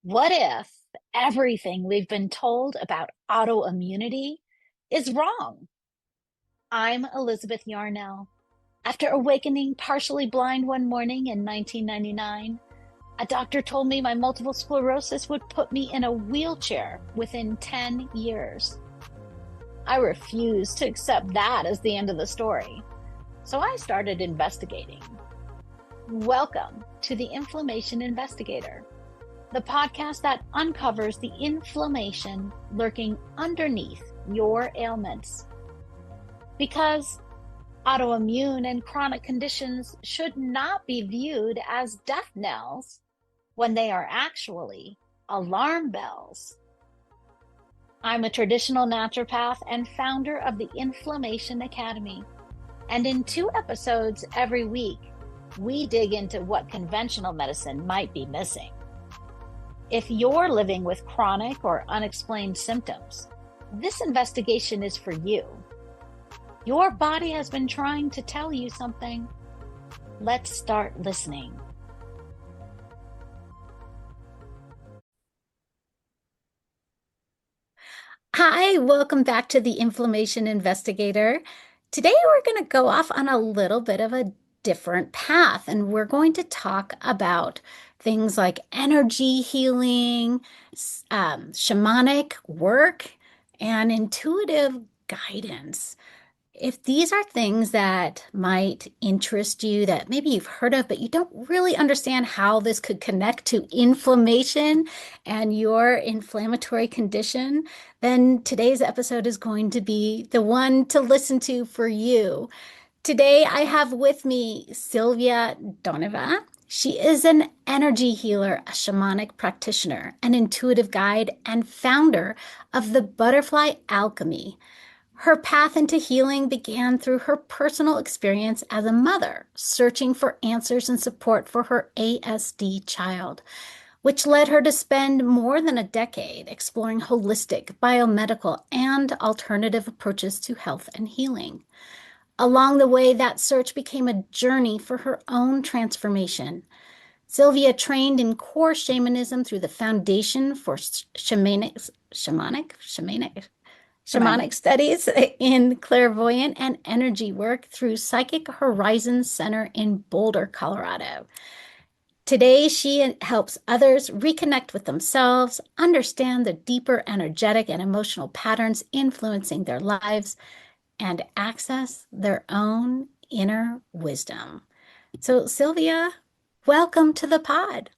What if everything we've been told about autoimmunity is wrong? I'm Elizabeth Yarnell. After awakening partially blind one morning in 1999, a doctor told me my multiple sclerosis would put me in a wheelchair within 10 years. I refused to accept that as the end of the story, so I started investigating. Welcome to the Inflammation Investigator, the podcast that uncovers the inflammation lurking underneath your ailments. Because autoimmune and chronic conditions should not be viewed as death knells when they are actually alarm bells. I'm a traditional naturopath and founder of the Inflammation Academy. And in 2 episodes every week, we dig into what conventional medicine might be missing. If you're living with chronic or unexplained symptoms, this investigation is for you. Your body has been trying to tell you something. Let's start listening. Hi, welcome back to the Inflammation Investigator. Today we're going to go off on a little bit of a different path, and we're going to talk about things like energy healing, shamanic work, and intuitive guidance. If these are things that might interest you, that maybe you've heard of, but you don't really understand how this could connect to inflammation and your inflammatory condition, then today's episode is going to be the one to listen to for you. Today, I have with me Sylvia Doneva. She is an energy healer, a shamanic practitioner, an intuitive guide, and founder of the Butterfly Alchemy. Her path into healing began through her personal experience as a mother, searching for answers and support for her ASD child, which led her to spend more than a decade exploring holistic, biomedical, and alternative approaches to health and healing. Along the way, that search became a journey for her own transformation. Sylvia trained in core shamanism through the Foundation for Shamanic studies in clairvoyant and energy work through Psychic Horizons Center in Boulder, Colorado. Today, she helps others reconnect with themselves, understand the deeper energetic and emotional patterns influencing their lives, and access their own inner wisdom. So, Sylvia, welcome to the pod.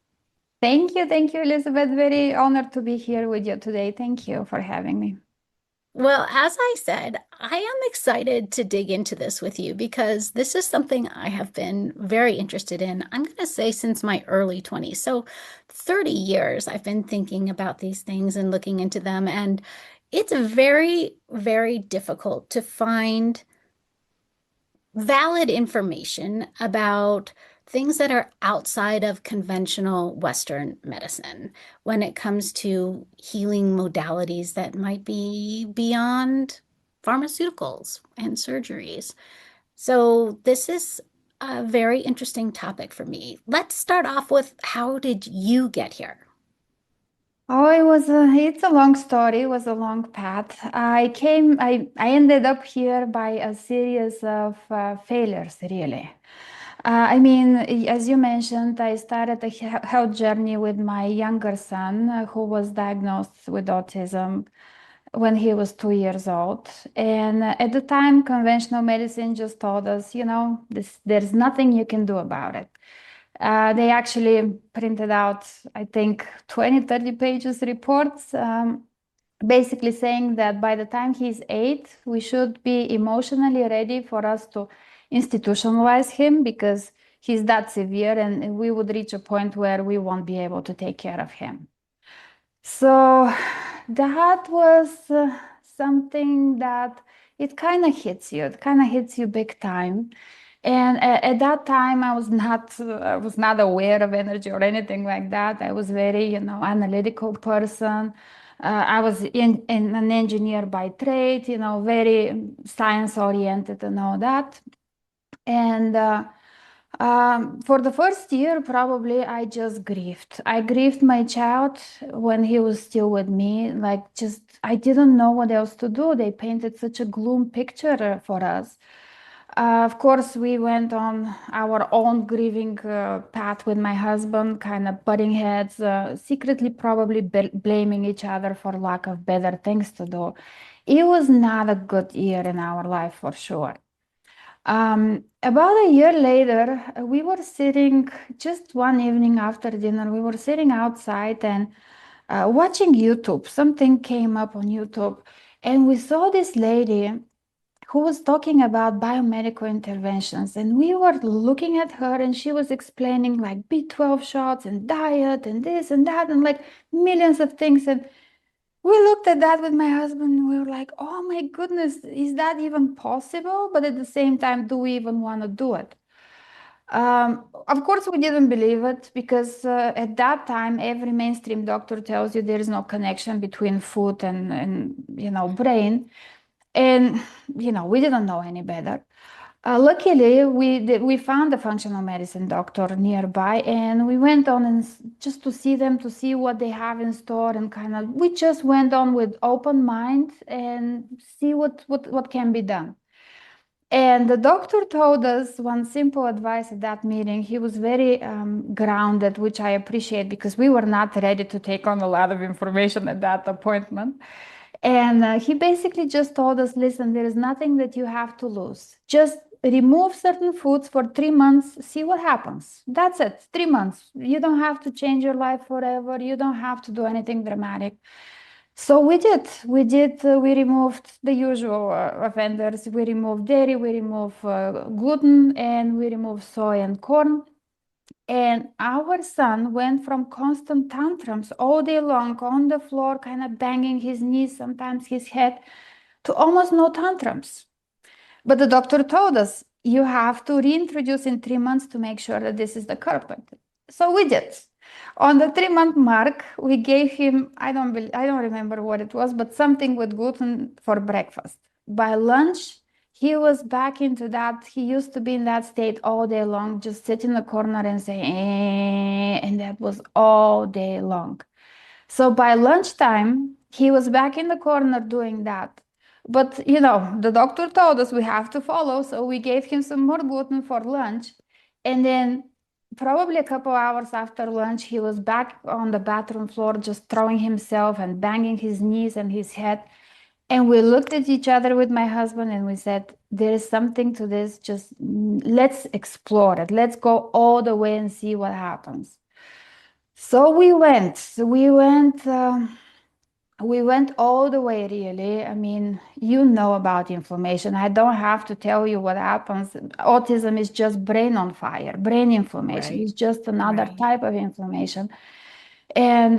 Thank you, Elizabeth. Very honored to be here with you today. Thank you for having me. Well, as I said, I am excited to dig into this with you because this is something I have been very interested in. I'm going to say since my early 20s. So 30 years I've been thinking about these things and looking into them. And it's very, very difficult to find valid information about things that are outside of conventional Western medicine when it comes to healing modalities that might be beyond pharmaceuticals and surgeries. So this is a very interesting topic for me. Let's start off with, how did you get here? Oh, it's a long story. It was a long path. I ended up here by a series of failures, really. I mean, as you mentioned, I started a health journey with my younger son, who was diagnosed with autism when he was 2 years old. And at the time, conventional medicine just told us, there's nothing you can do about it. They actually printed out, I think, 20, 30 pages reports, basically saying that by the time he's 8, we should be emotionally ready for us to institutionalize him because he's that severe, and we would reach a point where we won't be able to take care of him. So that was something that it kind of hits you. It kind of hits you big time. And at that time, I was not aware of energy or anything like that. I was very, analytical person. I was in an engineer by trade, very science oriented and all that. And For the first year, probably I just grieved. I grieved my child when he was still with me. Like, just, I didn't know what else to do. They painted such a gloom picture for us. Of course, we went on our own grieving path with my husband, kind of butting heads, secretly probably blaming each other for lack of better things to do. It was not a good year in our life for sure. About a year later, we were sitting just one evening after dinner, we were sitting outside and watching YouTube. Something came up on YouTube, and we saw this lady who was talking about biomedical interventions. And we were looking at her, and she was explaining like B12 shots and diet and this and that, and like millions of things. And we looked at that with my husband and we were like, oh my goodness, is that even possible? But at the same time, do we even want to do it? Of course, we didn't believe it because at that time, every mainstream doctor tells you there is no connection between food and brain. And, we didn't know any better. Luckily, we found a functional medicine doctor nearby, and we went on and just to see them, to see what they have in store, and kind of we just went on with open mind and see what can be done. And the doctor told us one simple advice at that meeting. He was very grounded, which I appreciate because we were not ready to take on a lot of information at that appointment. And he basically just told us, listen, there is nothing that you have to lose. Just remove certain foods for 3 months, see what happens. That's it, 3 months. You don't have to change your life forever. You don't have to do anything dramatic. So we removed the usual offenders. We removed dairy, we removed gluten, and we removed soy and corn. And our son went from constant tantrums all day long on the floor, kind of banging his knees, sometimes his head, to almost no tantrums. But the doctor told us you have to reintroduce in 3 months to make sure that this is the culprit. So we did. On the 3 month mark, we gave him, I don't remember what it was, but something with gluten for breakfast. By lunch, he was back into that. He used to be in that state all day long, just sit in the corner and say, and that was all day long. So by lunchtime, he was back in the corner doing that. But the doctor told us we have to follow, so we gave him some more gluten for lunch. And then probably a couple hours after lunch, he was back on the bathroom floor, just throwing himself and banging his knees and his head. And we looked at each other with my husband and we said, there is something to this. Just let's explore it. Let's go all the way and see what happens. So we went. We went all the way, really. I mean, you know about inflammation. I don't have to tell you what happens. Autism is just brain on fire. Brain inflammation Right. is just another Right. type of inflammation. And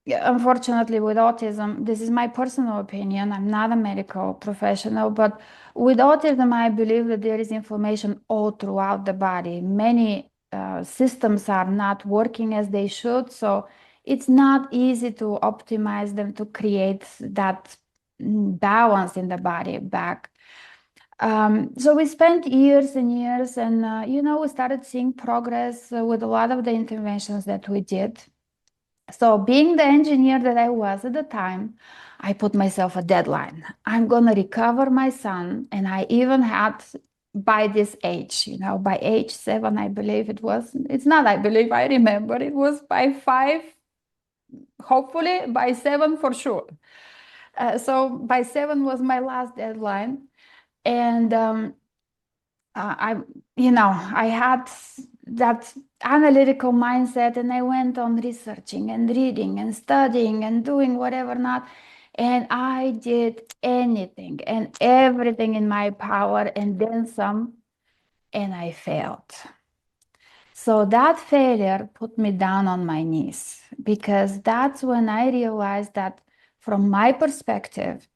yeah, unfortunately, with autism, this is my personal opinion. I'm not a medical professional, but with autism, I believe that there is inflammation all throughout the body. Many systems are not working as they should. So it's not easy to optimize them to create that balance in the body back. So we spent years and years, and we started seeing progress with a lot of the interventions that we did. So, being the engineer that I was at the time, I put myself a deadline. I'm going to recover my son. And I even had by this age, by age 7, I believe it was. It's not, I believe, I remember. It was by 5, hopefully, by 7 for sure. So, by 7 was my last deadline. And I had that analytical mindset, and I went on researching and reading and studying and doing whatever not. And I did anything and everything in my power and then some, and I failed. So that failure put me down on my knees because that's when I realized that from my perspective,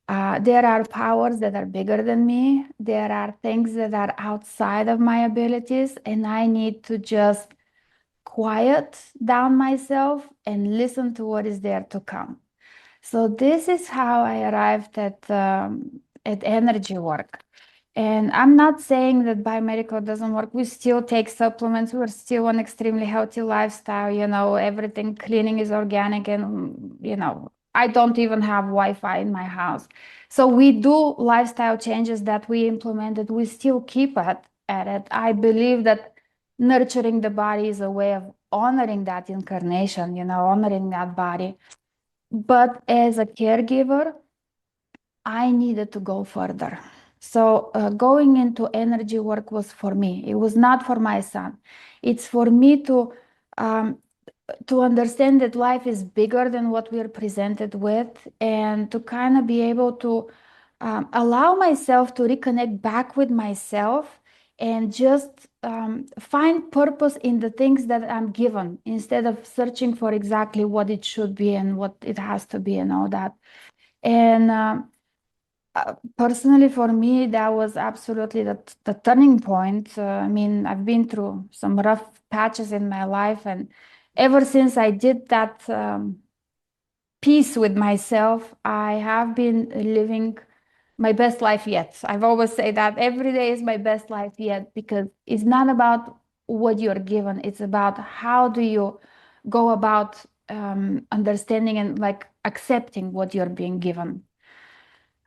there are powers that are bigger than me. There are things that are outside of my abilities, and I need to just quiet down myself and listen to what is there to come. So this is how I arrived at energy work. And I'm not saying that biomedical doesn't work. We still take supplements. We're still on extremely healthy lifestyle. Everything cleaning is organic, and I don't even have Wi-Fi in my house. So we do lifestyle changes that we implemented. We still keep at it. I believe that nurturing the body is a way of honoring that incarnation, honoring that body. But as a caregiver, I needed to go further. So going into energy work was for me. It was not for my son. It's for me um, to understand that life is bigger than what we are presented with, and to kind of be able to allow myself to reconnect back with myself and just find purpose in the things that I'm given, instead of searching for exactly what it should be and what it has to be and all that. And personally, for me, that was absolutely the turning point. I mean, I've been through some rough patches in my life, and ever since I did that peace with myself, I have been living my best life yet. I've always say that every day is my best life yet, because it's not about what you're given, it's about how do you go about understanding and like accepting what you're being given.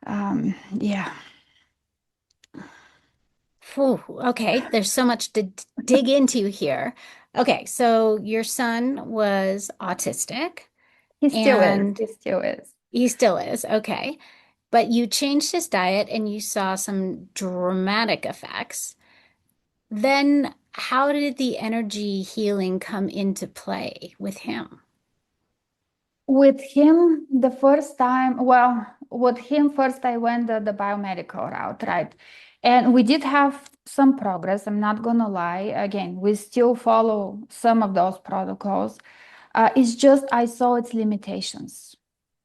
Yeah. Whew, okay, there's so much to dig into here. Okay, so your son was autistic He still is. and He still is. he still is. Okay. But you changed his diet and you saw some dramatic effects. Then how did the energy healing come into play with him? With him, the first time, well, with him first, I went the biomedical route, right? And we did have some progress. I'm not gonna lie. Again, we still follow some of those protocols. It's just I saw its limitations.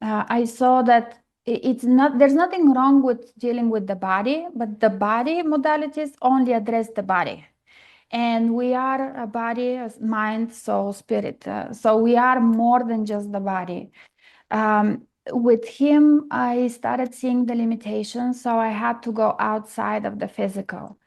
I saw that it's not, there's nothing wrong with dealing with the body, but the body modalities only address the body. And we are a body, a mind, soul, spirit. So we are more than just the body. With him, I started seeing the limitations, so I had to go outside of the physical.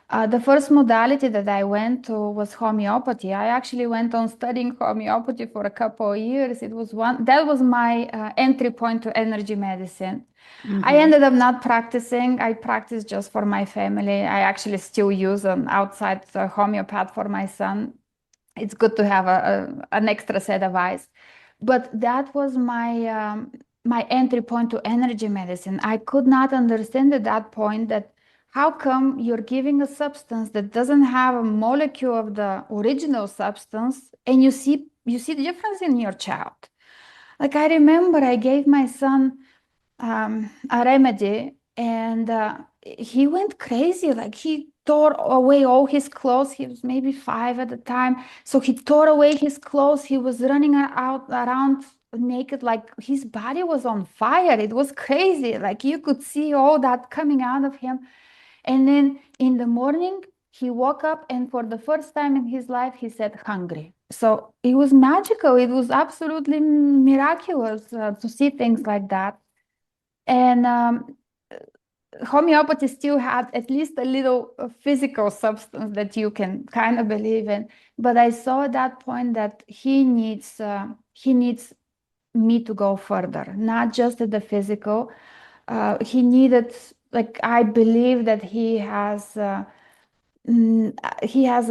The first modality that I went to was homeopathy. I actually went on studying homeopathy for a couple of years. It was one that was my entry point to energy medicine. I Hmm. ended up not practicing. I practiced just for my family. I actually still use an outside homeopath for my son. It's good to have an extra set of eyes. But that was my entry point to energy medicine. I could not understand at that point that how come you're giving a substance that doesn't have a molecule of the original substance, and you see the difference in your child. Like I remember I gave my son a remedy, and he went crazy. Like he tore away all his clothes. He was maybe 5 at the time, so he tore away his clothes. He was running out around naked, like his body was on fire. It was crazy. Like you could see all that coming out of him. And then in the morning, he woke up, and for the first time in his life, he said hungry. So it was magical. It was absolutely miraculous to see things like that. And homeopathy still had at least a little physical substance that you can kind of believe in. But I saw at that point that he needs me to go further, not just at the physical. He needed, like, I believe that he has a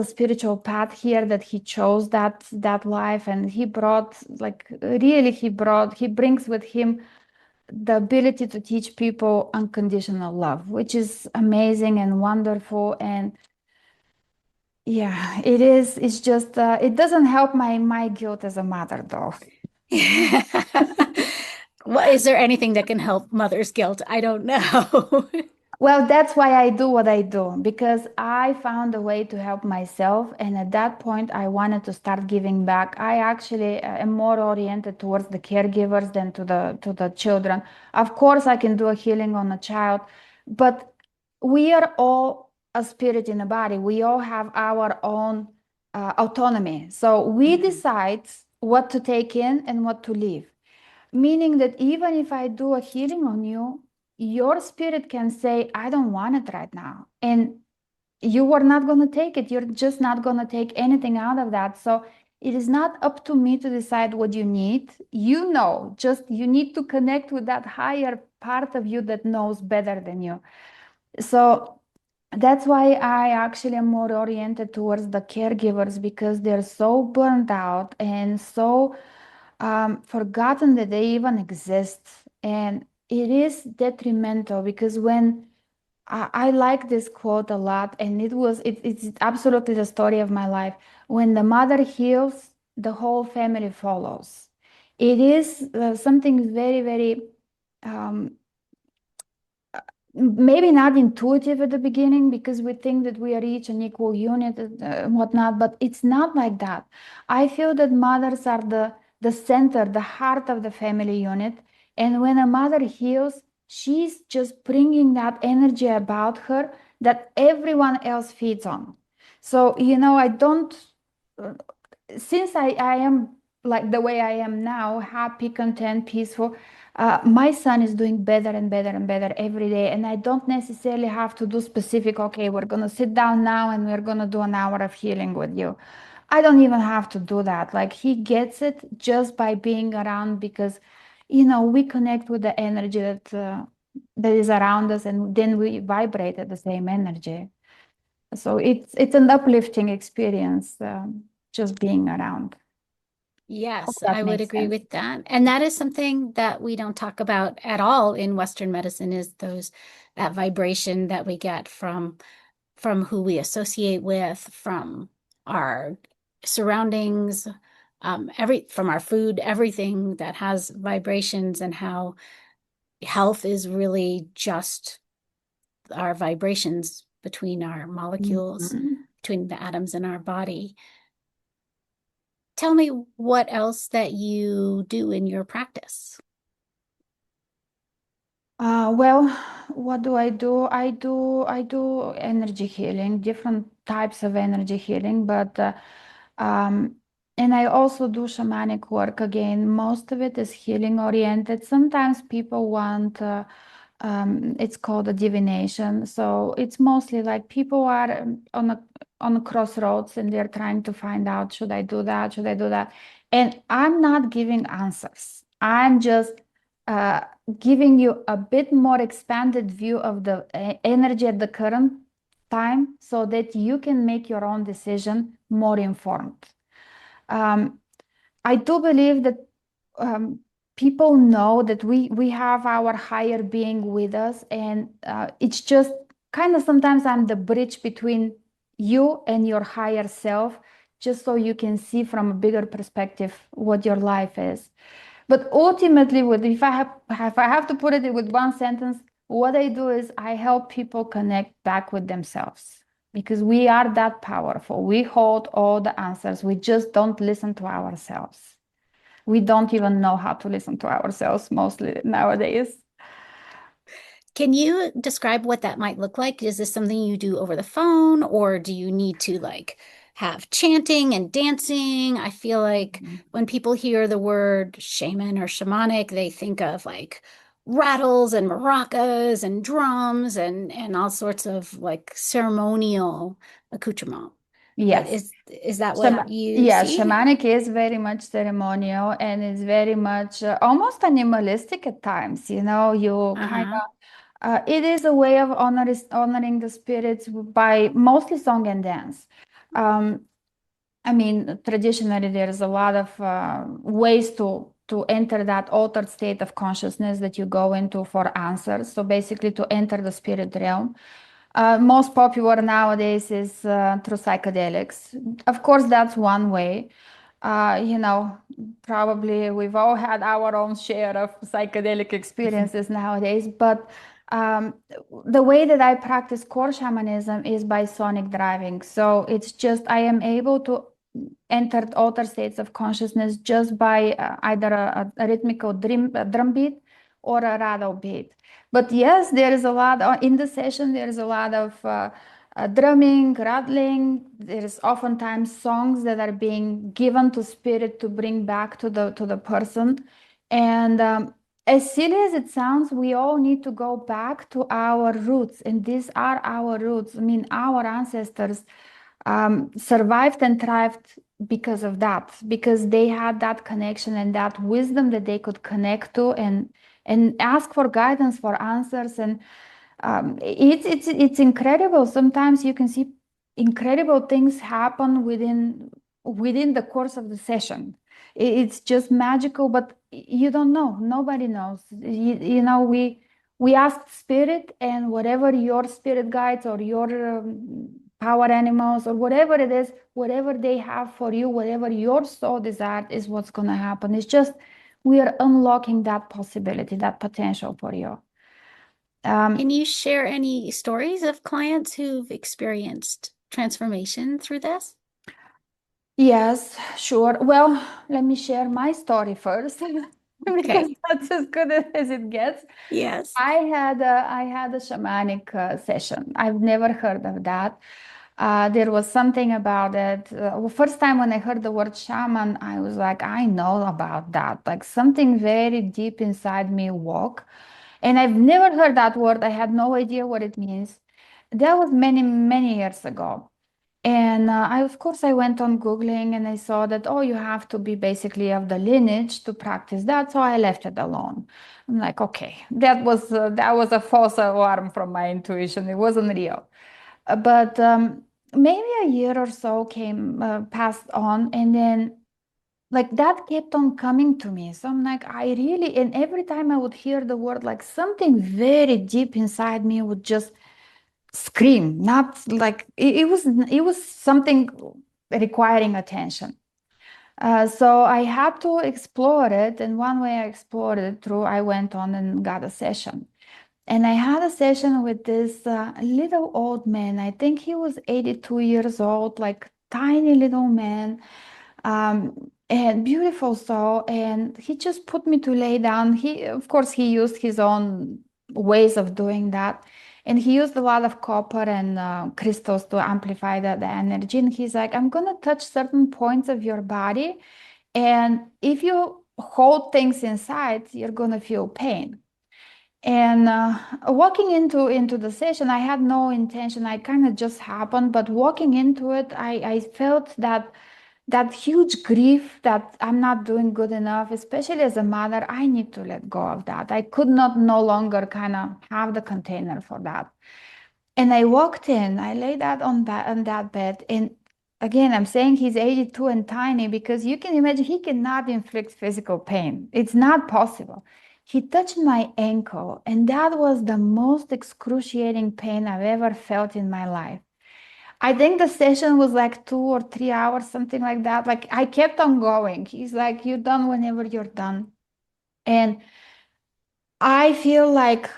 spiritual path here, that he chose that life, and he brought, like, really he brings with him the ability to teach people unconditional love, which is amazing and wonderful. And yeah, it is. It's just it doesn't help my guilt as a mother, though. Well, is there anything that can help mother's guilt? I don't know. Well, that's why I do what I do, because I found a way to help myself. And at that point, I wanted to start giving back. I actually am more oriented towards the caregivers than to the children. Of course, I can do a healing on a child, but we are all a spirit in a body. We all have our own autonomy. So we Mhm. decide what to take in and what to leave. Meaning that even if I do a healing on you, your spirit can say, I don't want it right now. And you are not going to take it. You're just not going to take anything out of that. So it is not up to me to decide what you need. You know, just you need to connect with that higher part of you that knows better than you. So that's why I actually am more oriented towards the caregivers because they're so burned out and so forgotten that they even exist. And it is detrimental because when I like this quote a lot, and it's absolutely the story of my life. When the mother heals, the whole family follows. It is something very, very um, maybe not intuitive at the beginning because we think that we are each an equal unit and whatnot, but it's not like that. I feel that mothers are the center, the heart of the family unit. And when a mother heals, she's just bringing that energy about her that everyone else feeds on. So, I don't, uh, since I am like the way I am now, happy, content, peaceful, my son is doing better and better and better every day. And I don't necessarily have to do specific, okay, we're going to sit down now and we're going to do an hour of healing with you. I don't even have to do that. Like he gets it just by being around because, we connect with the energy that is around us and then we vibrate at the same energy. So it's an uplifting experience, just being around. Hope Yes, that I would makes agree sense. with that. And that is something that we don't talk about at all in Western medicine is that vibration that we get from who we associate with, from our surroundings, from our food, everything that has vibrations, and how health is really just our vibrations between our molecules, Mhm. between the atoms in our body. Tell me what else that you do in your practice. Well, what do I do? I do energy healing, different types of energy healing, but um, and I also do shamanic work again. Most of it is healing oriented. Sometimes people want it's called a divination. So it's mostly like people are on a crossroads and they're trying to find out, should I do that? Should I do that? And I'm not giving answers. I'm just uh, giving you a bit more expanded view of the energy at the current time so that you can make your own decision more informed. Um, I do believe that um, people know that we have our higher being with us, and it's just kind of sometimes I'm the bridge between you and your higher self, just so you can see from a bigger perspective what your life is. But ultimately, if I have to put it with one sentence, what I do is I help people connect back with themselves because we are that powerful. We hold all the answers. We just don't listen to ourselves. We don't even know how to listen to ourselves mostly nowadays. Can you describe what that might look like? Is this something you do over the phone, or do you need to like have chanting and dancing? I feel like when people hear the word shaman or shamanic, they think of like rattles and maracas and drums and all sorts of like ceremonial accoutrement. But Yes. is that what you Yeah, see? shamanic is very much ceremonial and is very much almost animalistic at times. You kind Uh-huh. of, it is a way of honoring the spirits by mostly song and dance. Um, I mean, traditionally, there's a lot of ways to enter that altered state of consciousness that you go into for answers. So basically, to enter the spirit realm. Most popular nowadays is through psychedelics. Of course, that's one way. Probably we've all had our own share of psychedelic experiences nowadays, but um, the way that I practice core shamanism is by sonic driving. So it's just I am able to enter altered states of consciousness just by either a rhythmical drum beat or a rattle beat. But yes, there is a lot in the session. There is a lot of drumming, rattling. There is oftentimes songs that are being given to spirit to bring back to the person, and as silly as it sounds, we all need to go back to our roots, and these are our roots. I mean, our ancestors survived and thrived because of that, because they had that connection and that wisdom that they could connect to and ask for guidance, for answers. And it's incredible. Sometimes you can see incredible things happen within the course of the session. It's just magical, but you don't know. Nobody knows. You know, we ask spirit, and whatever your spirit guides or your power animals or whatever it is, whatever they have for you, whatever your soul desires is what's going to happen. It's just we are unlocking that possibility, that potential for you. Can Um, you share any stories of clients who've experienced transformation through this? yes, sure. Well, let me share my story first because Okay. that's as good as it gets. Yes. I had a shamanic session. I've never heard of that. There was something about it. Well, first time when I heard the word shaman, I was like, I know about that. Like something very deep inside me woke. And I've never heard that word. I had no idea what it means. That was many, many years ago. And of course, I went on Googling and I saw that, oh, you have to be basically of the lineage to practice that. So I left it alone. I'm like, okay, that was a false alarm from my intuition. It wasn't real. But maybe a year or so came passed on, and then like that kept on coming to me. So I'm like, I really, and every time I would hear the word, like something very deep inside me would just scream, not like it was something requiring attention. So I had to explore it, and one way I explored it through I went on and got a session. And I had a session with this little old man. I think he was 82 years old, like tiny little man, and beautiful soul. And he just put me to lay down. Of course, he used his own ways of doing that. And he used a lot of copper and crystals to amplify the energy. And he's like, I'm going to touch certain points of your body. And if you hold things inside, you're going to feel pain. And walking into the session, I had no intention. I kind of just happened, but walking into it, I felt that huge grief that I'm not doing good enough, especially as a mother. I need to let go of that. I could not no longer kind of have the container for that. And I walked in, I laid out on that bed. And again, I'm saying he's 82 and tiny because you can imagine he cannot inflict physical pain. It's not possible. He touched my ankle, and that was the most excruciating pain I've ever felt in my life. I think the session was like 2 or 3 hours, something like that. Like I kept on going. He's like, you're done whenever you're done. And I feel like,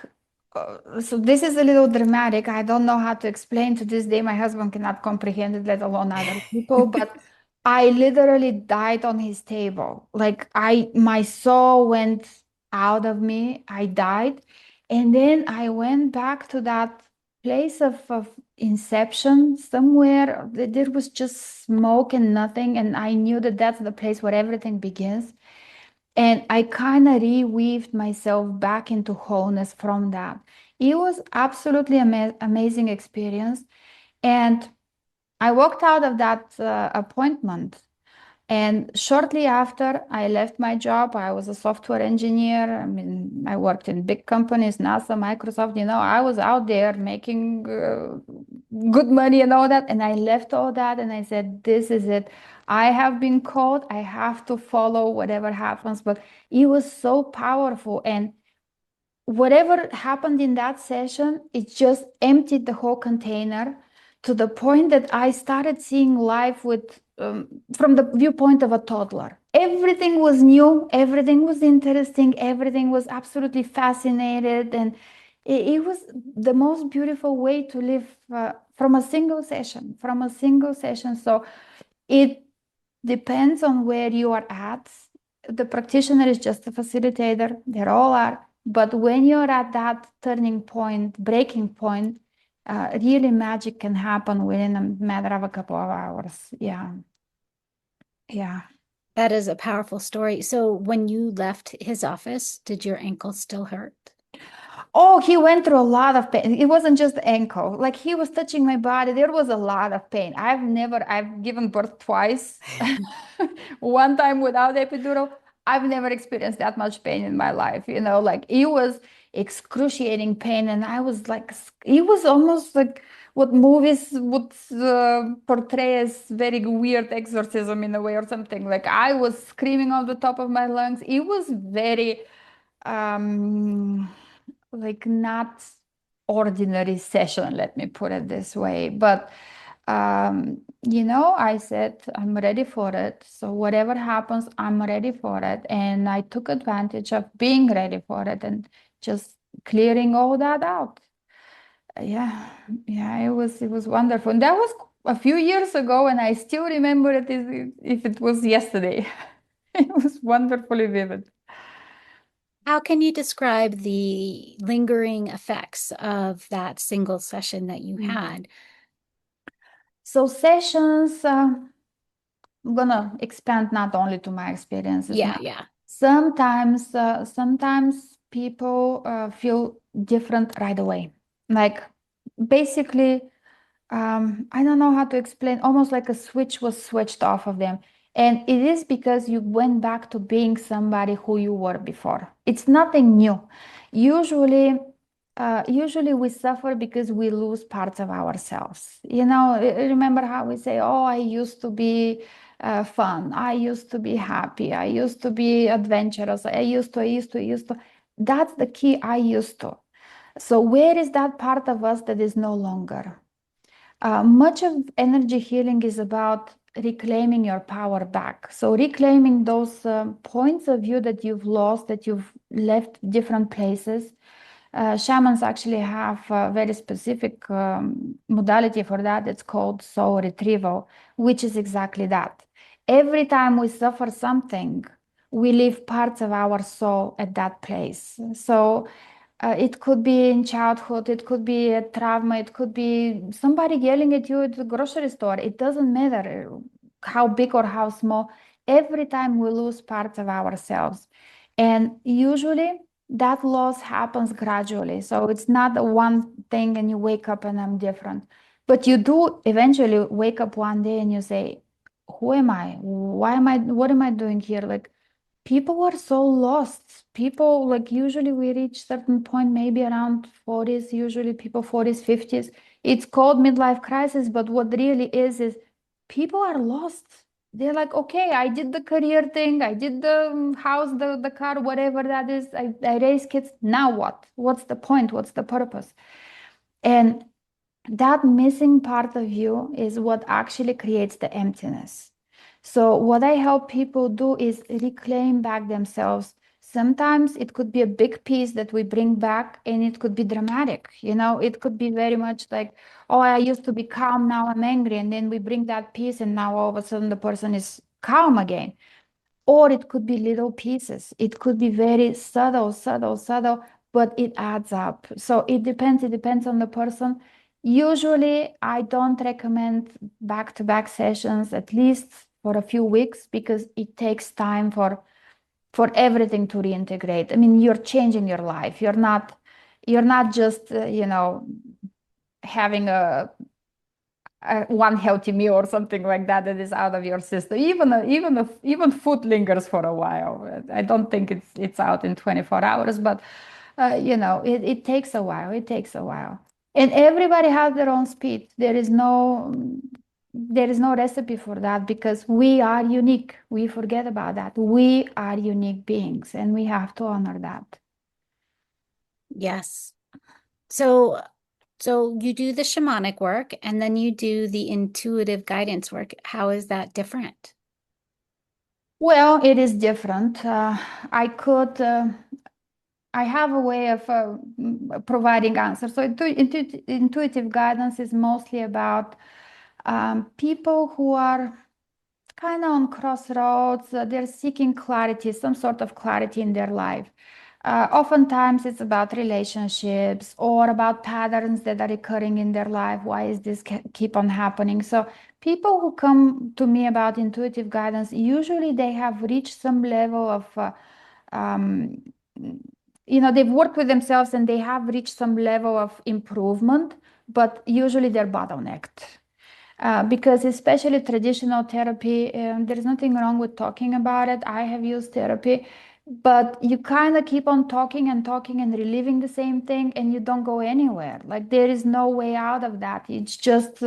so this is a little dramatic. I don't know how to explain to this day. My husband cannot comprehend it, let alone other people. But I literally died on his table. Like my soul went out of me. I died. And then I went back to that place of inception somewhere. There was just smoke and nothing. And I knew that that's the place where everything begins. And I kind of reweaved myself back into wholeness from that. It was absolutely amazing experience. And I walked out of that appointment. And shortly after I left my job, I was a software engineer. I mean, I worked in big companies, NASA, Microsoft, I was out there making good money and all that. And I left all that and I said, this is it. I have been called. I have to follow whatever happens. But it was so powerful. And whatever happened in that session, it just emptied the whole container to the point that I started seeing life from the viewpoint of a toddler. Everything was new, everything was interesting, everything was absolutely fascinated, and it was the most beautiful way to live from a single session, from a single session. So it depends on where you are at. The practitioner is just a facilitator, they all are. But when you're at that turning point, breaking point, really magic can happen within a matter of a couple of hours. Yeah. Yeah. That is a powerful story. So when you left his office, did your ankle still hurt? Oh, he went through a lot of pain. It wasn't just the ankle. Like he was touching my body. There was a lot of pain. I've given birth twice. One time without epidural. I've never experienced that much pain in my life. Like it was excruciating pain. And I was like, it was almost like what movies would portray as very weird exorcism in a way or something. Like I was screaming on the top of my lungs. It was very, um, like not ordinary session, let me put it this way. But I said I'm ready for it. So whatever happens, I'm ready for it. And I took advantage of being ready for it and just clearing all that out. Yeah, yeah, it was wonderful. And that was a few years ago, and I still remember it as if it was yesterday. It was wonderfully vivid. How can you describe the lingering effects of that single session that you Mm. had? So sessions, I'm gonna expand not only to my experiences Yeah, now. yeah. Sometimes people feel different right away. Like basically, I don't know how to explain, almost like a switch was switched off of them. And it is because you went back to being somebody who you were before. It's nothing new. Usually we suffer because we lose parts of ourselves. Remember how we say, "Oh, I used to be fun. I used to be happy. I used to be adventurous. I used to." That's the key. I used to. So where is that part of us that is no longer? Much of energy healing is about reclaiming your power back. So, reclaiming those points of view that you've lost, that you've left different places. Shamans actually have a very specific modality for that. It's called soul retrieval, which is exactly that. Every time we suffer something, we leave parts of our soul at that place. So, it could be in childhood, it could be a trauma, it could be somebody yelling at you at the grocery store. It doesn't matter how big or how small. Every time we lose parts of ourselves. And usually that loss happens gradually. So it's not a one thing and you wake up and I'm different. But you do eventually wake up one day and you say, who am I? What am I doing here? Like, people are so lost. People, like, usually we reach certain point maybe around 40s, usually people 40s, 50s. It's called midlife crisis, but what really is people are lost. They're like, okay, I did the career thing, I did the house, the car, whatever that is. I raised kids. Now what? What's the point? What's the purpose? And that missing part of you is what actually creates the emptiness. So, what I help people do is reclaim back themselves. Sometimes it could be a big piece that we bring back, and it could be dramatic. It could be very much like, oh, I used to be calm, now I'm angry. And then we bring that piece, and now all of a sudden the person is calm again. Or it could be little pieces. It could be very subtle, subtle, subtle, but it adds up. So it depends. It depends on the person. Usually, I don't recommend back-to-back sessions, at least for a few weeks, because it takes time for everything to reintegrate. I mean, you're changing your life. You're not just having one healthy meal or something like that that is out of your system. Even food lingers for a while. I don't think it's out in 24 hours, but it takes a while. It takes a while, and everybody has their own speed. There is no recipe for that because we are unique. We forget about that. We are unique beings, and we have to honor that. Yes. So, so you do the shamanic work and then you do the intuitive guidance work. How is that different? Well, it is different. I could. I have a way of providing answers. So intuitive guidance is mostly about people who are kind of on crossroads. They're seeking clarity, some sort of clarity in their life. Oftentimes it's about relationships or about patterns that are recurring in their life. Why is this keep on happening? So people who come to me about intuitive guidance, usually they have reached some level of, um, they've worked with themselves and they have reached some level of improvement, but usually they're bottlenecked. Because especially traditional therapy, there's nothing wrong with talking about it. I have used therapy, but you kind of keep on talking and talking and reliving the same thing, and you don't go anywhere. Like there is no way out of that. It's just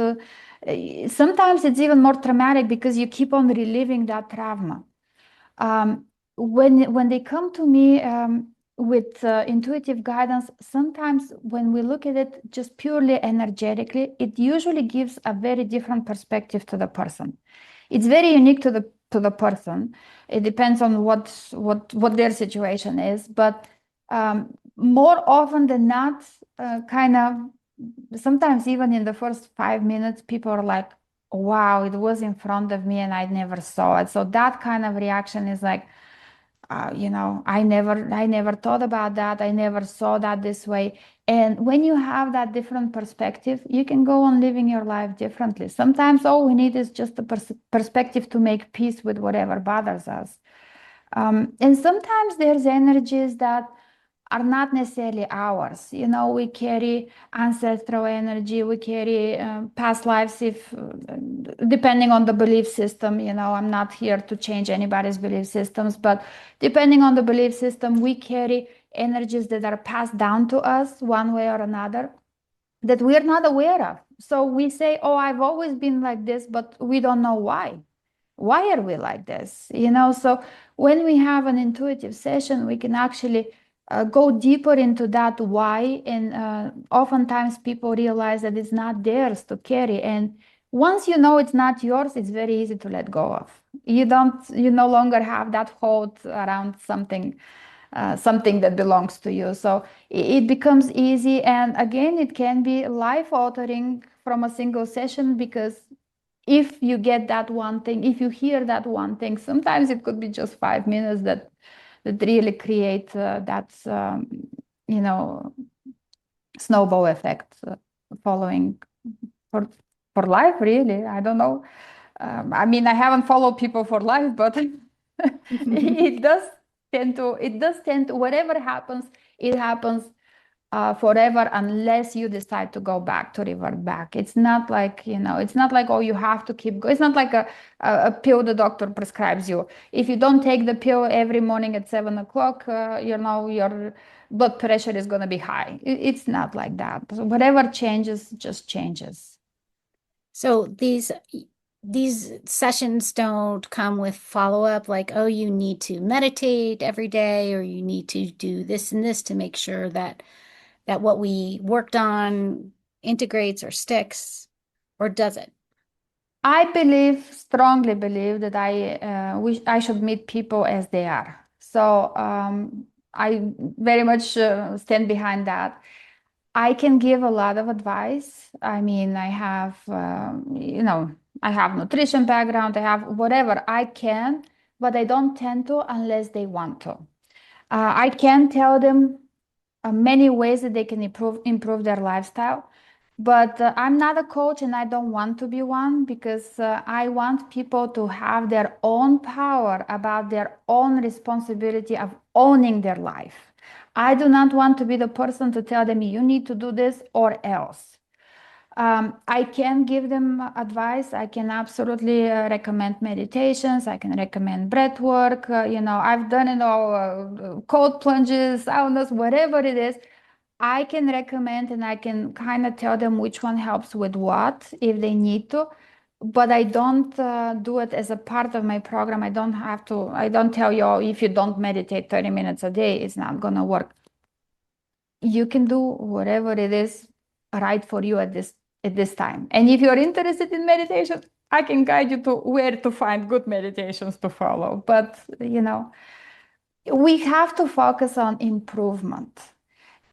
sometimes it's even more traumatic because you keep on reliving that trauma. Um, when they come to me with intuitive guidance, sometimes when we look at it just purely energetically, it usually gives a very different perspective to the person. It's very unique to the person. It depends on what their situation is, but more often than not, kind of sometimes even in the first 5 minutes, people are like, wow, it was in front of me and I never saw it. So that kind of reaction is like, I never thought about that. I never saw that this way. And when you have that different perspective, you can go on living your life differently. Sometimes all we need is just a perspective to make peace with whatever bothers us. And sometimes there's energies that are not necessarily ours. We carry ancestral energy, we carry past lives, if depending on the belief system. I'm not here to change anybody's belief systems, but depending on the belief system, we carry energies that are passed down to us one way or another that we're not aware of. So we say, oh, I've always been like this, but we don't know why. Why are we like this? So when we have an intuitive session, we can actually go deeper into that why. And oftentimes people realize that it's not theirs to carry. And once you know it's not yours, it's very easy to let go of. You no longer have that hold around something that belongs to you. So it becomes easy. And again, it can be life altering from a single session, because if you get that one thing, if you hear that one thing, sometimes it could be just 5 minutes that really create that you know snowball effect following for for life. Really, I don't know. I mean, I haven't followed people for life, but it does tend to whatever happens, it happens forever, unless you decide to go back, to revert back. It's not like, it's not like, oh, you have to keep going. It's not like a pill the doctor prescribes you. If you don't take the pill every morning at 7 o'clock, your blood pressure is going to be high. It's not like that. So whatever changes, just changes. So these sessions don't come with follow-up like, oh, you need to meditate every day or you need to do this and this to make sure that what we worked on integrates or sticks, or does it? Strongly believe that I should meet people as they are. So I very much stand behind that. I can give a lot of advice. I mean, I have nutrition background, I have whatever I can, but I don't tend to unless they want to. I can tell them many ways that they can improve their lifestyle. But I'm not a coach and I don't want to be one, because I want people to have their own power about their own responsibility of owning their life. I do not want to be the person to tell them you need to do this or else. I can give them advice. I can absolutely recommend meditations. I can recommend breath work. I've done it all, cold plunges, saunas, whatever it is. I can recommend and I can kind of tell them which one helps with what if they need to, but I don't do it as a part of my program. I don't tell you, oh, if you don't meditate 30 minutes a day, it's not going to work. You can do whatever it is right for you at this time. And if you're interested in meditation, I can guide you to where to find good meditations to follow. But, we have to focus on improvement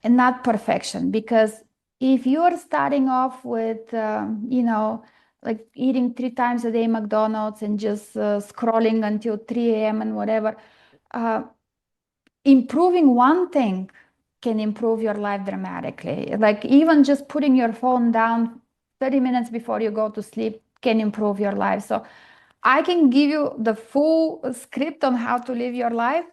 and not perfection, because if you're starting off with like eating 3 times a day McDonald's and just scrolling until 3 a.m. and whatever, uh, improving one thing can improve your life dramatically. Like even just putting your phone down 30 minutes before you go to sleep can improve your life. So I can give you the full script on how to live your life,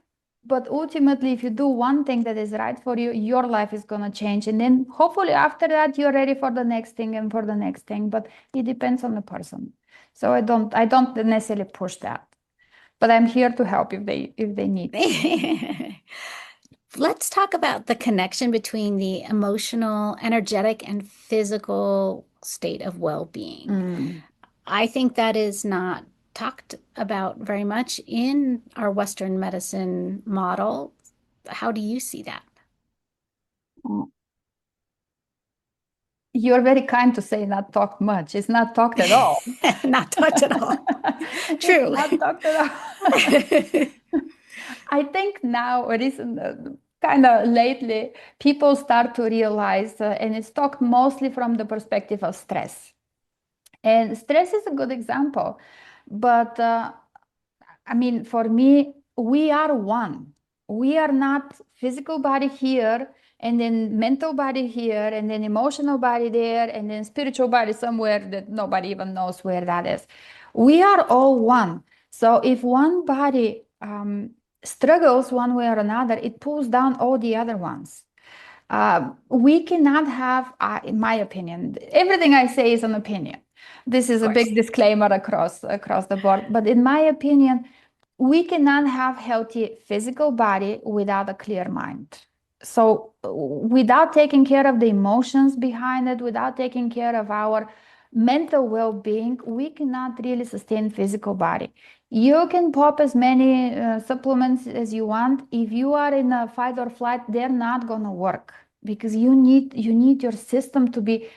but ultimately, if you do one thing that is right for you, your life is going to change. And then hopefully after that, you're ready for the next thing and for the next thing. But it depends on the person. So I don't necessarily push that, but I'm here to help if they need. Let's talk about the connection between the emotional, energetic, and physical state of well-being. Mm. I think that is not talked about very much in our Western medicine model. How do you see that? You're very kind to say not talked much. It's not talked at all. Not talked at all. It's True. not talked at all. I think now, recent, kind of lately, people start to realize, and it's talked mostly from the perspective of stress. And stress is a good example. But I mean, for me, we are one. We are not physical body here, and then mental body here, and then emotional body there, and then spiritual body somewhere that nobody even knows where that is. We are all one. So if one body struggles one way or another, it pulls down all the other ones. We cannot have, in my opinion, everything I say is an opinion. This is Of a course. big disclaimer across the board. But in my opinion, we cannot have healthy physical body without a clear mind. So without taking care of the emotions behind it, without taking care of our mental well-being, we cannot really sustain physical body. You can pop as many supplements as you want. If you are in a fight or flight, they're not going to work because you need your system to be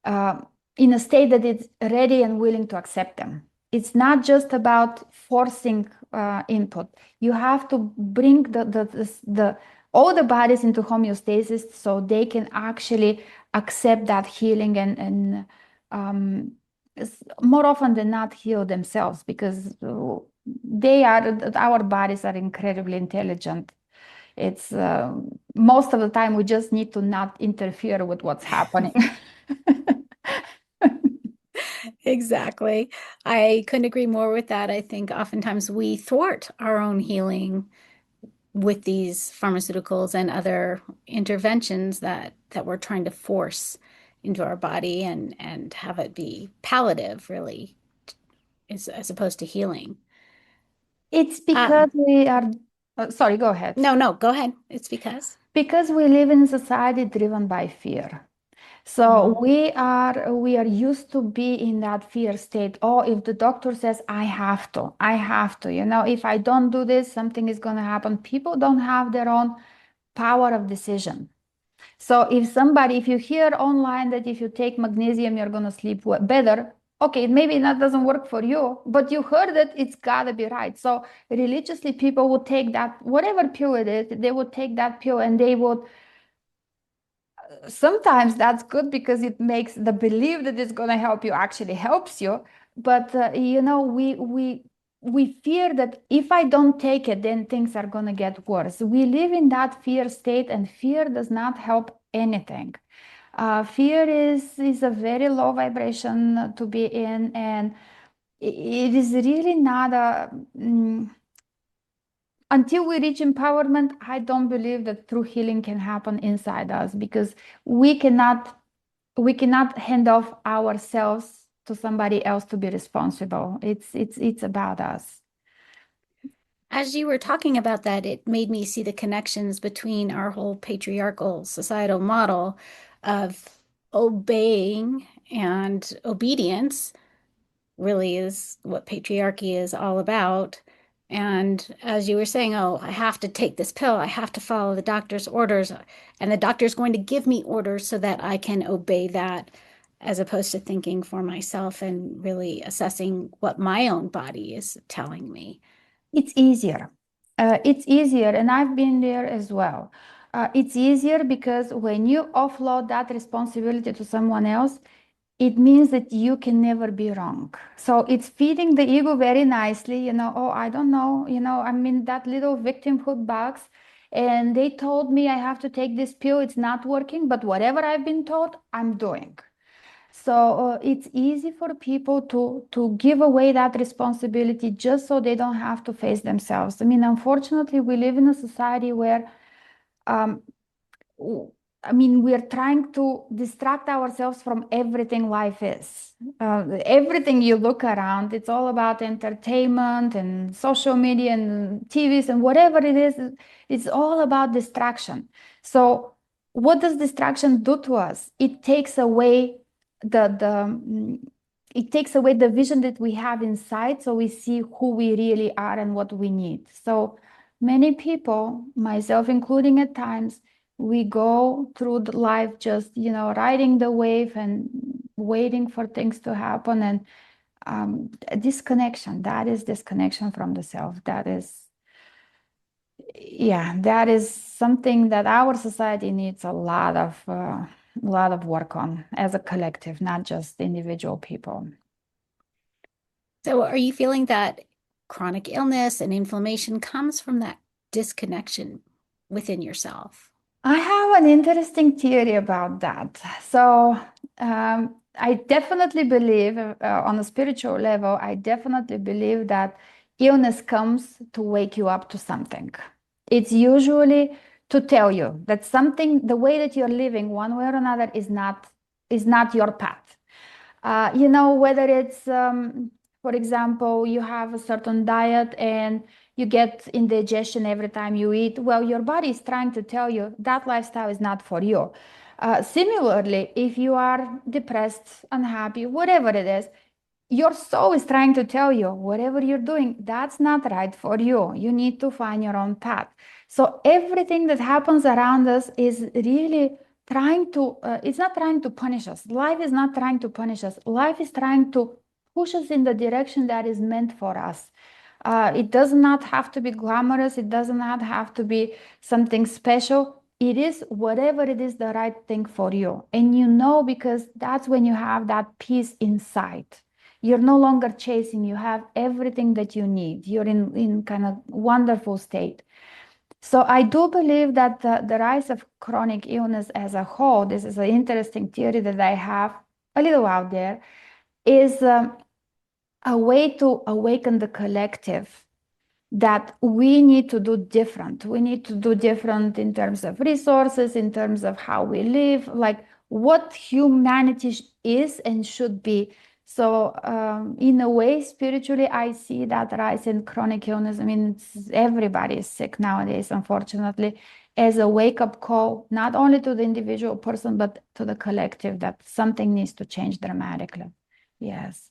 uh, in a state that it's ready and willing to accept them. It's not just about forcing input. You have to bring the all the bodies into homeostasis so they can actually accept that healing and um, more often than not heal themselves because our bodies are incredibly intelligent. It's most of the time we just need to not interfere with what's happening. Exactly. I couldn't agree more with that. I think oftentimes we thwart our own healing with these pharmaceuticals and other interventions that we're trying to force into our body and have it be palliative, really, as opposed to healing. It's because we are, sorry, go ahead. No, no, go ahead. It's because. Because we live in a society driven by fear. So Mhm. we are used to be in that fear state. Oh, if the doctor says I have to, if I don't do this, something is going to happen. People don't have their own power of decision. So if you hear online that if you take magnesium, you're going to sleep better, okay, maybe that doesn't work for you, but you heard it, it's got to be right. So religiously, people would take that, whatever pill it is, they would take that pill and they would, sometimes that's good because it makes the belief that it's going to help you actually helps you. But, we fear that if I don't take it, then things are going to get worse. We live in that fear state, and fear does not help anything. Fear is a very low vibration to be in, and it is really not until we reach empowerment. I don't believe that true healing can happen inside us because we cannot we cannot hand off ourselves to somebody else to be responsible. It's about us. As you were talking about that, it made me see the connections between our whole patriarchal societal model of obeying and obedience really is what patriarchy is all about. And as you were saying, oh, I have to take this pill, I have to follow the doctor's orders, and the doctor's going to give me orders so that I can obey that, as opposed to thinking for myself and really assessing what my own body is telling me. It's easier. It's easier, and I've been there as well. It's easier because when you offload that responsibility to someone else, it means that you can never be wrong. So it's feeding the ego very nicely, oh, I don't know, I'm in that little victimhood box. And they told me I have to take this pill. It's not working, but whatever I've been told, I'm doing. So it's easy for people to give away that responsibility just so they don't have to face themselves. I mean, unfortunately, we live in a society where um, I mean, we're trying to distract ourselves from everything life is. Everything you look around, it's all about entertainment and social media and TVs and whatever it is, it's all about distraction. So, what does distraction do to us? It takes away it takes away the vision that we have inside, so we see who we really are and what we need. So, many people, myself including at times, we go through the life just, riding the wave and waiting for things to happen. And disconnection, that is disconnection from the self. That is something that our society needs a lot of work on as a collective, not just individual people. So, are you feeling that chronic illness and inflammation comes from that disconnection within yourself? I have an interesting theory about that. So, I definitely believe, on a spiritual level, I definitely believe that illness comes to wake you up to something. It's usually to tell you that something, the way that you're living, one way or another, is not your path. Whether it's, for example, you have a certain diet and you get indigestion every time you eat. Well, your body is trying to tell you that lifestyle is not for you. Similarly, if you are depressed, unhappy, whatever it is, your soul is trying to tell you whatever you're doing, that's not right for you. You need to find your own path. So everything that happens around us is really it's not trying to punish us. Life is not trying to punish us. Life is trying to push us in the direction that is meant for us. It does not have to be glamorous. It does not have to be something special. It is whatever it is the right thing for you. And because that's when you have that peace inside. You're no longer chasing, you have everything that you need. You're in kind of wonderful state. So I do believe that the rise of chronic illness as a whole, this is an interesting theory that I have a little out there, is a way to awaken the collective that we need to do different. We need to do different in terms of resources, in terms of how we live, like what humanity is and should be. So, in a way, spiritually, I see that rise in chronic illness. I mean, everybody is sick nowadays, unfortunately, as a wake-up call, not only to the individual person, but to the collective, that something needs to change dramatically. Yes.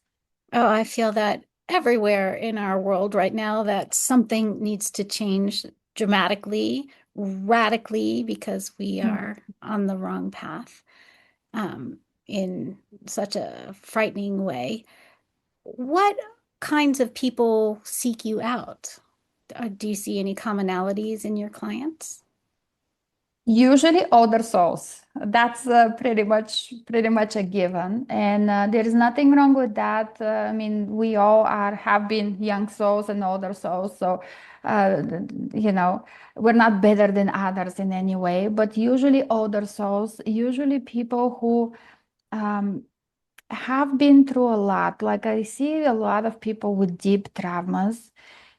Oh, I feel that everywhere in our world right now that something needs to change dramatically, radically, because we are on the wrong path in such a frightening way. What kinds of people seek you out? Do you see any commonalities in your clients? Usually older souls. That's pretty much a given, and there is nothing wrong with that. I mean, we all have been young souls and older souls, so uh, you know we're not better than others in any way. But usually older souls, usually people who um, have been through a lot. Like I see a lot of people with deep traumas,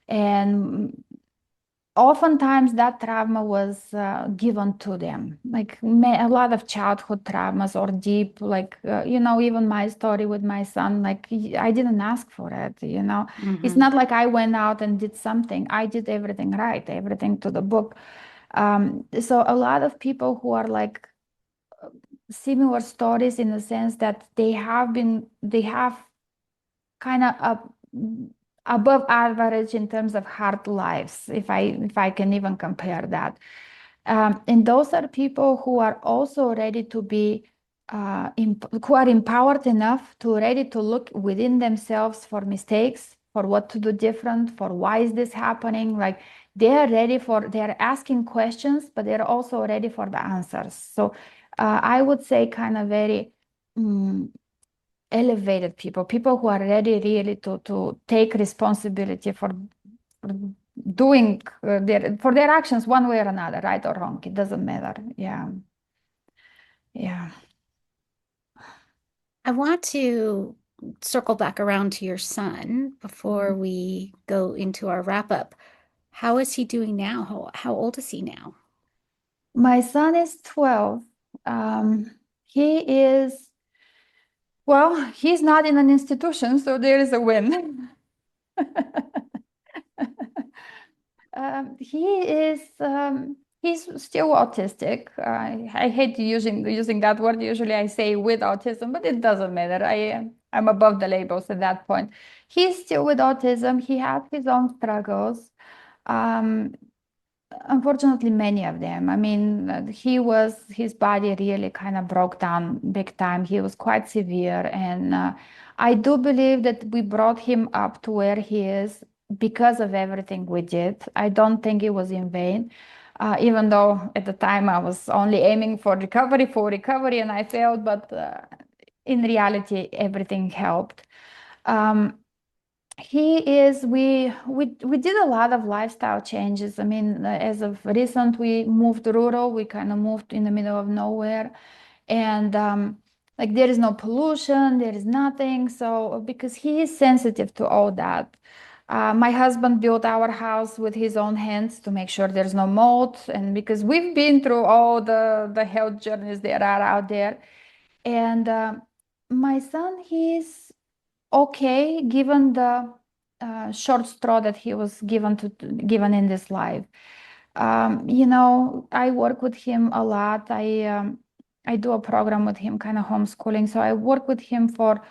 and oftentimes that trauma was given to them, like a lot of childhood traumas or deep, like even my story with my son, like I didn't ask for it. It's Hmm. not like I went out and did something. I did everything right, everything to the book. So a lot of people who are like similar stories in the sense that they have kind of above average in terms of hard lives, if I can even compare that. And those are people who are also ready to be who are empowered enough to ready to look within themselves for mistakes, for what to do different, for why is this happening. Like they're asking questions, but they're also ready for the answers. So I would say kind of very mm, elevated people who are ready really to take responsibility for doing for their actions one way or another, right or wrong. It doesn't matter. Yeah. Yeah. I want to circle back around to your son before we go into our wrap up. How is he doing now? How old is he now? My son is 12. He is, well, he's not in an institution, so there is a win. He is he's still autistic. I hate using that word. Usually I say with autism, but it doesn't matter. I'm above the labels at that point. He's still with autism. He has his own struggles. Um, Unfortunately, many of them. I mean, his body really kind of broke down big time. He was quite severe. And I do believe that we brought him up to where he is because of everything we did. I don't think it was in vain. Even though at the time I was only aiming for recovery, and I failed, but in reality, everything helped. Um, he is we did a lot of lifestyle changes. I mean, as of recent, we moved rural. We kind of moved in the middle of nowhere, and like there is no pollution, there is nothing. So because he is sensitive to all that. My husband built our house with his own hands to make sure there's no mold, and because we've been through all the health journeys there are out there. And my son, he's okay given the short straw that he was given in this life. I work with him a lot. I do a program with him, kind of homeschooling. So I work with him for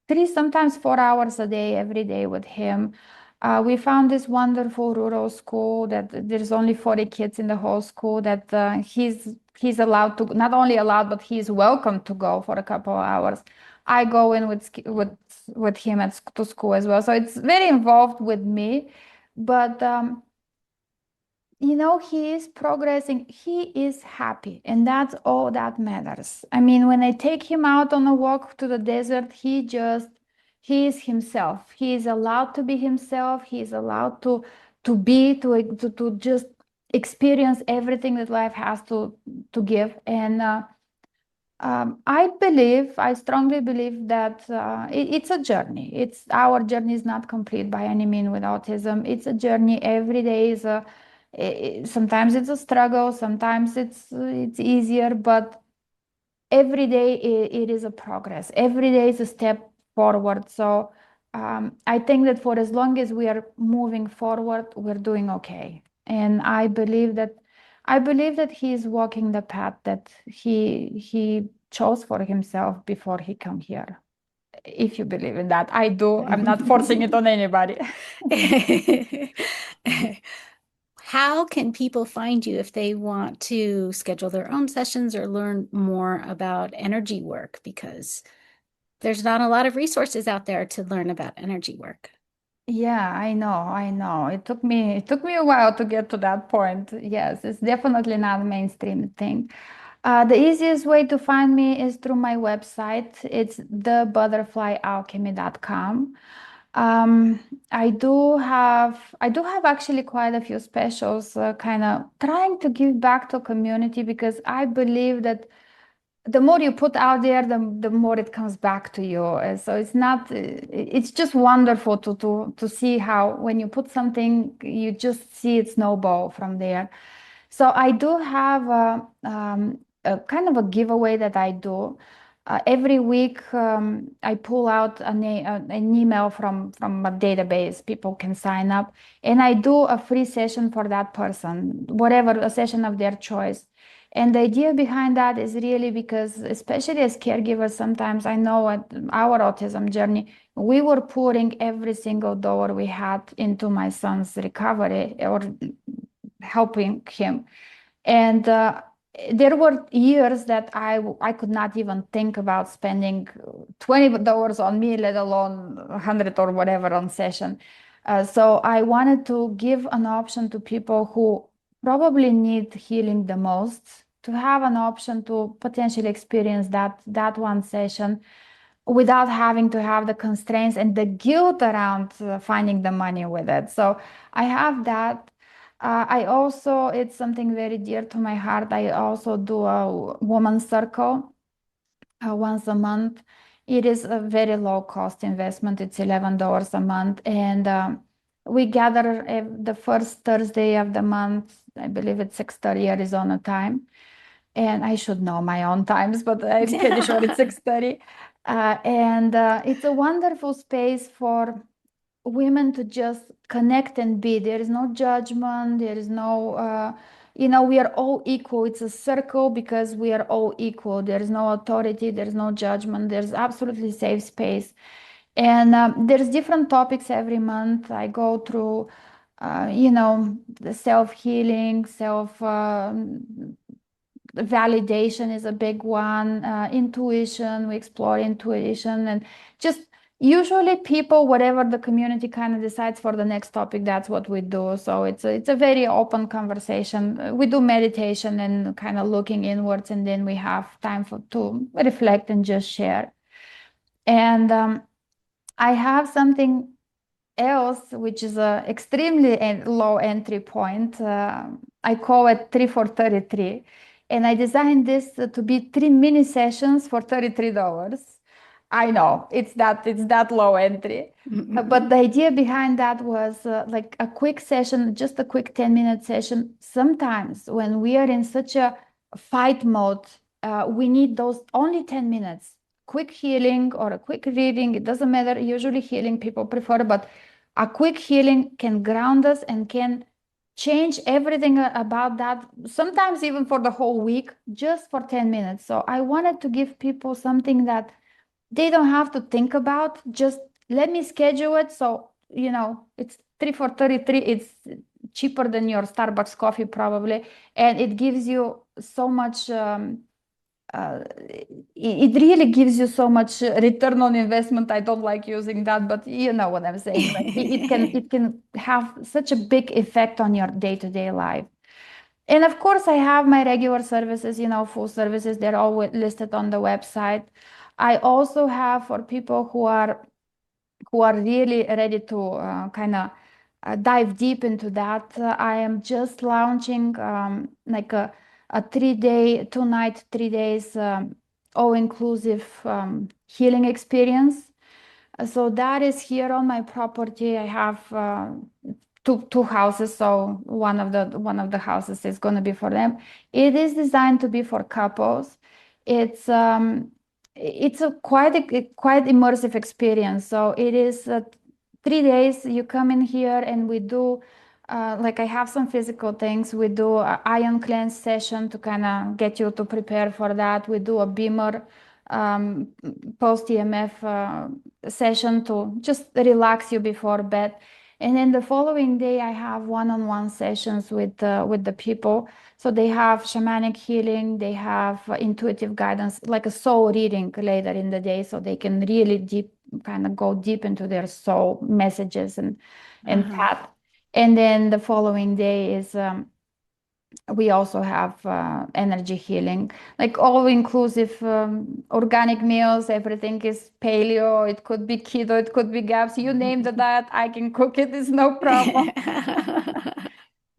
3, sometimes 4 hours a day, every day with him. We found this wonderful rural school that there's only 40 kids in the whole school that he's allowed to, not only allowed, but he's welcome to go for a couple of hours. I go in with him to school as well. So it's very involved with me, but he is progressing. He is happy, and that's all that matters. I mean, when I take him out on a walk to the desert, he is himself. He is allowed to be himself. He is allowed to just experience everything that life has to give. And I strongly believe that it's a journey. Our journey is not complete by any means with autism. It's a journey. Every day is sometimes it's a struggle, sometimes it's easier, but every day it is a progress. Every day is a step forward. So I think that for as long as we are moving forward, we're doing okay. And I believe that he is walking the path that he chose for himself before he come here. If you believe in that, I do. I'm not forcing it on anybody. How can people find you if they want to schedule their own sessions or learn more about energy work? Because there's not a lot of resources out there to learn about energy work. Yeah, I know, I know. It took me a while to get to that point. Yes, it's definitely not a mainstream thing. The easiest way to find me is through my website. It's thebutterflyalchemy.com. Um, I do have actually quite a few specials, kind of trying to give back to community because I believe that the more you put out there, the more it comes back to you. So it's just wonderful to see how when you put something, you just see it snowball from there. So I do have a kind of a giveaway that I do. Every week, I pull out an email from a database. People can sign up, and I do a free session for that person, whatever a session of their choice. And the idea behind that is really because, especially as caregivers, sometimes I know at our autism journey, we were pouring every single dollar we had into my son's recovery or helping him. And there were years that I could not even think about spending $20 on me, let alone 100 or whatever on session. So I wanted to give an option to people who probably need healing the most to have an option to potentially experience that one session without having to have the constraints and the guilt around finding the money with it. So I have that. I also, it's something very dear to my heart. I also do a woman's circle once a month. It is a very low cost investment. It's $11 a month. And we gather the first Thursday of the month. I believe it's 6:30 Arizona time. And I should know my own times, but I'm pretty sure it's 6:30. And it's a wonderful space for women to just connect and be. There is no judgment. There is no, we are all equal. It's a circle because we are all equal. There is no authority. There's no judgment. There's absolutely safe space. And there's different topics every month. I go through, the self-healing, validation is a big one. Intuition, we explore intuition, and just usually people, whatever the community kind of decides for the next topic, that's what we do. So it's a very open conversation. We do meditation and kind of looking inwards, and then we have time to reflect and just share. And I have something else, which is a extremely low entry point. I call it 3 for 33. And I designed this to be 3 mini sessions for $33. I know it's that low entry. But the idea behind that was like a quick session, just a quick 10-minute session. Sometimes when we are in such a fight mode, we need those only 10 minutes. Quick healing or a quick reading, it doesn't matter. Usually healing people prefer, but a quick healing can ground us and can change everything about that, sometimes even for the whole week, just for 10 minutes. So I wanted to give people something that they don't have to think about. Just let me schedule it. So, it's 3 for 33. It's cheaper than your Starbucks coffee, probably. And it gives you so much. It really gives you so much return on investment. I don't like using that, but you know what I'm saying. Like it can have such a big effect on your day-to-day life. And of course, I have my regular services, full services. They're all listed on the website. I also have for people who are really ready to kind of dive deep into that. I am just launching like a 3-day, 2-night, 3 days all-inclusive healing experience. So that is here on my property. I have two houses, so one of the houses is going to be for them. It is designed to be for couples. It's a quite immersive experience. So it is 3 days. You come in here and we do like I have some physical things. We do a ion cleanse session to kind of get you to prepare for that. We do a beamer um, post EMF session to just relax you before bed. And then the following day, I have one-on-one sessions with the people. So they have shamanic healing, they have intuitive guidance, like a soul reading later in the day, so they can really kind of go deep into their soul messages and path. And then the following day is we also have energy healing, like all inclusive organic meals. Everything is paleo. It could be keto. It could be GAPS. You name the diet, I can cook it. It's no problem.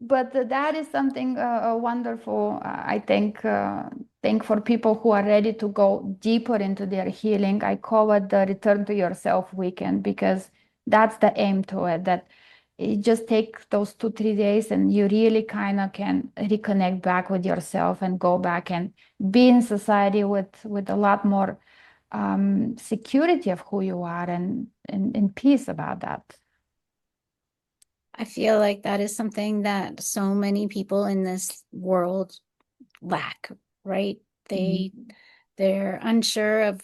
But that is something wonderful, I think for people who are ready to go deeper into their healing. I call it the Return to Yourself weekend because that's the aim to it, that you just take those 2-3 days and you really kind of can reconnect back with yourself and go back and be in society with a lot more security of who you are and peace about that. I feel like that is something that so many people in this world lack, right? They Mhm. they're unsure of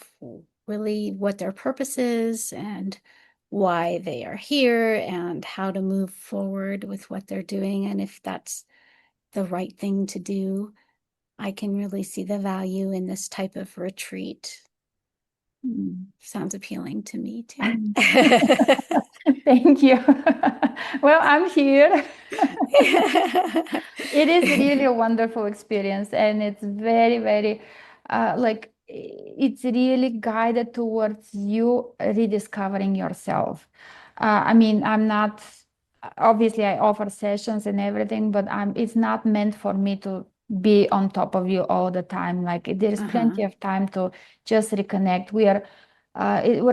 really what their purpose is and why they are here and how to move forward with what they're doing and if that's the right thing to do. I can really see the value in this type of retreat. Mm. Sounds appealing to me too. Thank you. Well, I'm here. It is really a wonderful experience, and it's very, very like it's really guided towards you rediscovering yourself. I mean, I'm not, obviously I offer sessions and everything, but it's not meant for me to be on top of you all the time. Like there's Uh-huh. plenty of time to just reconnect. We're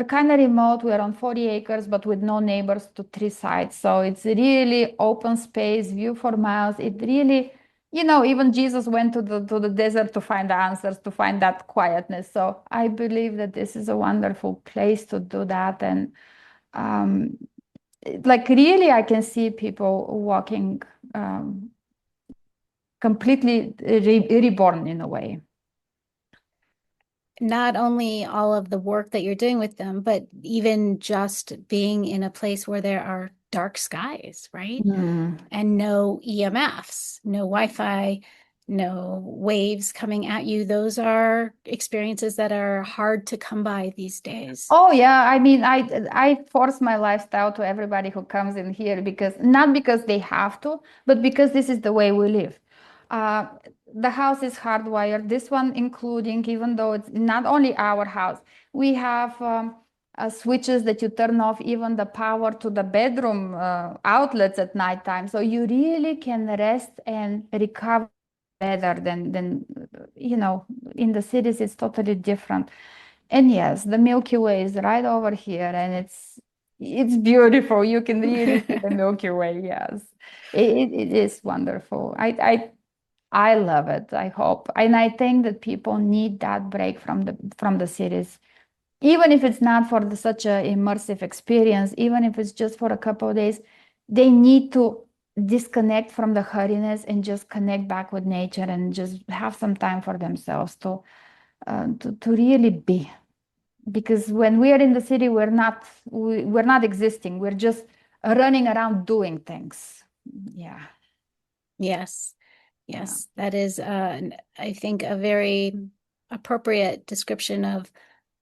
kind of remote. We're on 40 acres, but with no neighbors to three sides. So it's really open space, view for miles. It really, even Jesus went to the desert to find the answers, to find that quietness. So I believe that this is a wonderful place to do that. And um, like really, I can see people walking um, completely reborn in a way. Not only all of the work that you're doing with them, but even just being in a place where there are dark skies, right? Mm. And no EMFs, no Wi-Fi, no waves coming at you. Those are experiences that are hard to come by these days. Oh yeah, I mean, I force my lifestyle to everybody who comes in here because not because they have to, but because this is the way we live. Uh, the house is hardwired. This one, including, even though it's not only our house, we have switches that you turn off, even the power to the bedroom outlets at nighttime. So you really can rest and recover better than in the cities. It's totally different. And yes, the Milky Way is right over here, and it's beautiful. You can really see the Milky Way. Yes, it is wonderful. I love it. I hope, and I think that people need that break from the cities, even if it's not for such a immersive experience. Even if it's just for a couple of days, they need to disconnect from the hurriness and just connect back with nature and just have some time for themselves to really be, because when we are in the city we're not existing, we're just running around doing things. Yeah. Yes, Yeah. yes, that is, I think, a very appropriate description of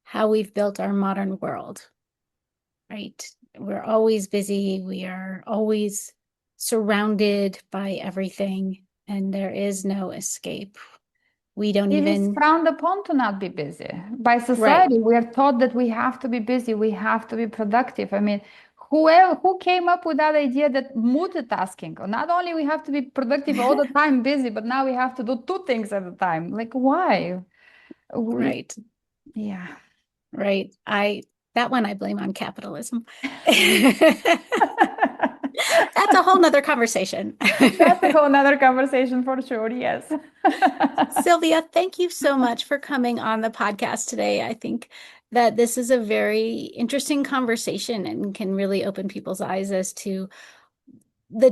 how we've built our modern world, right? We're always busy. We are always surrounded by everything, and there is no escape. We don't It is even, frowned upon to not be busy by right, society. We are taught that we have to be busy, we have to be productive. I mean, who came up with that idea that multitasking, not only we have to be productive all the time busy, but now we have to do two things at a time? Like, why? we, right, yeah. right. That one I blame on capitalism. That's a whole nother conversation. That's a whole nother conversation for sure. Yes. Sylvia, thank you so much for coming on the podcast today. I think that this is a very interesting conversation and can really open people's eyes as to the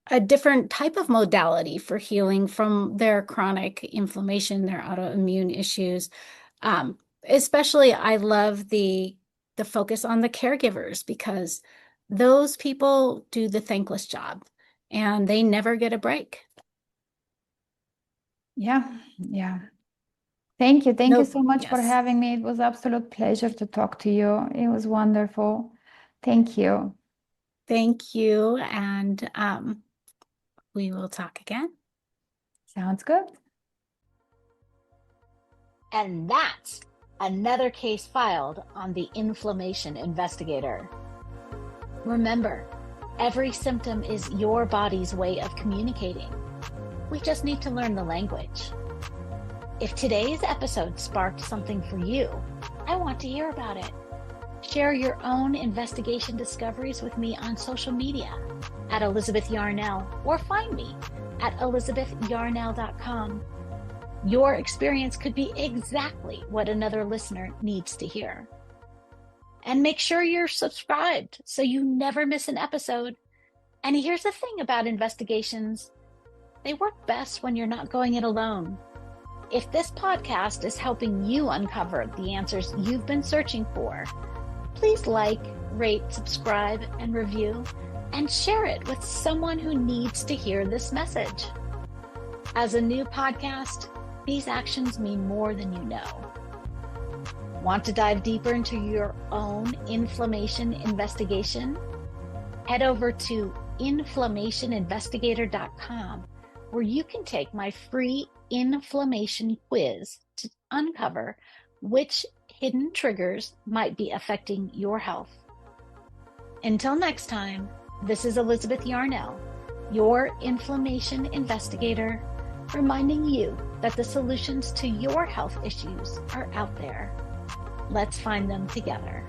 a different type of modality for healing from their chronic inflammation, their autoimmune issues. Especially, I love the focus on the caregivers because those people do the thankless job and they never get a break. Yeah. Yeah. Thank you. Thank you Nope. so much for Yes. having me. It was absolute pleasure to talk to you. It was wonderful. Thank you. Thank you. And we will talk again. Sounds good. And that's another case filed on the Inflammation Investigator. Remember, every symptom is your body's way of communicating. We just need to learn the language. If today's episode sparked something for you, I want to hear about it. Share your own investigation discoveries with me on social media at Elizabeth Yarnell, or find me at elizabethyarnell.com. Your experience could be exactly what another listener needs to hear. And make sure you're subscribed so you never miss an episode. And here's the thing about investigations: they work best when you're not going it alone. If this podcast is helping you uncover the answers you've been searching for, please like, rate, subscribe, and review, and share it with someone who needs to hear this message. As a new podcast, these actions mean more than you know. Want to dive deeper into your own inflammation investigation? Head over to inflammationinvestigator.com, where you can take my free inflammation quiz to uncover which hidden triggers might be affecting your health. Until next time, this is Elizabeth Yarnell, your inflammation investigator, reminding you that the solutions to your health issues are out there. Let's find them together.